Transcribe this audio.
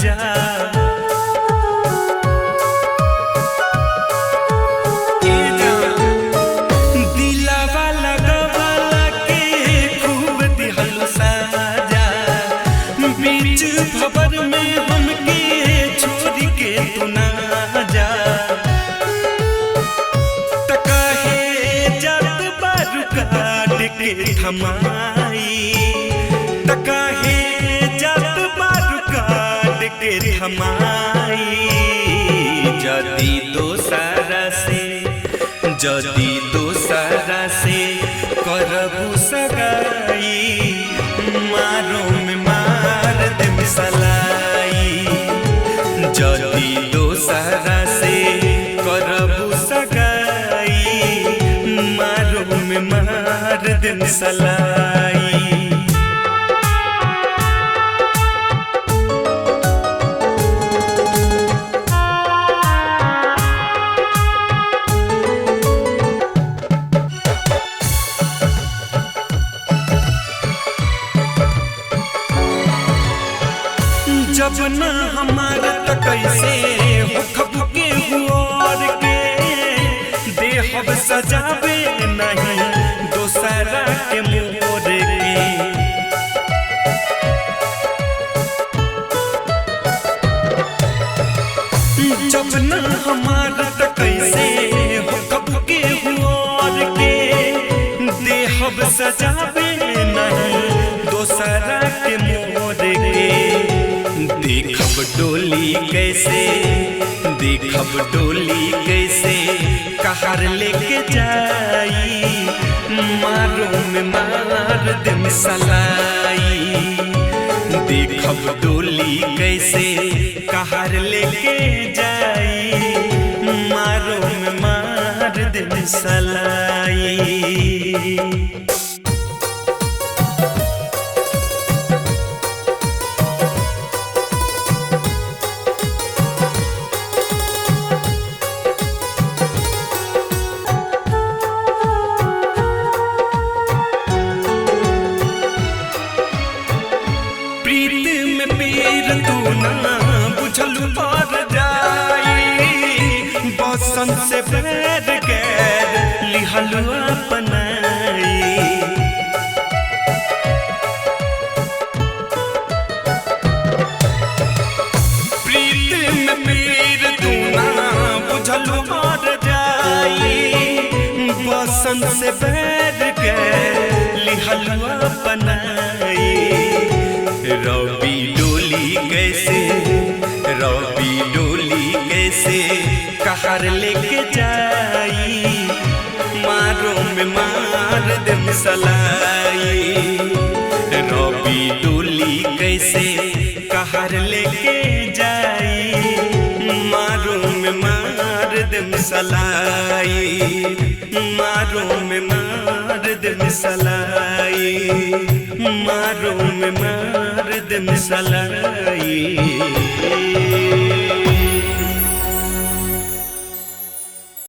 जा। दिलावा लगवाला के खूब दिहलु साजा, बीच भंवर में हमके छोड़ के तू ना जा। तकाहे जात बारू काट के थमाई, तकाहे जात बारू काट के थमाई। जदी दोसरा से करबू सगाई, मारो में मार देम सलाई। जदी दोसरा से करबू सगाई, मारो में मार देम सलाई। जब न हमारा त कैसे हो खबू के हुआर के, देहब सजावे नहीं दोसरा के मोर के। जब न हमारा त कैसे हो खबू के हुआर के, देहब सजावे नहीं दोसरा के मोर के। देखब डोली कैसे कहर लेके जाई, मारो में मार देम सलाई। देखब डोली कैसे कहर लेके जाई, मारो में मार देम सलाई। तू ना बुझलू पर जाई, बसन से बैर गैर लिहलू अपनाई। प्रीत में पीर तू ना बुझलू पर जाई, बसन से बैर गैर लिहलू अपनाई। रवि डोली कैसे कहर लेके जाई, मारो में मार देम सलाई। रवि डोली कैसे कहर लेके जाई, मारो में मार देम सलाई। मारो में मार देम सलाई, मारो में मार देम सलाई।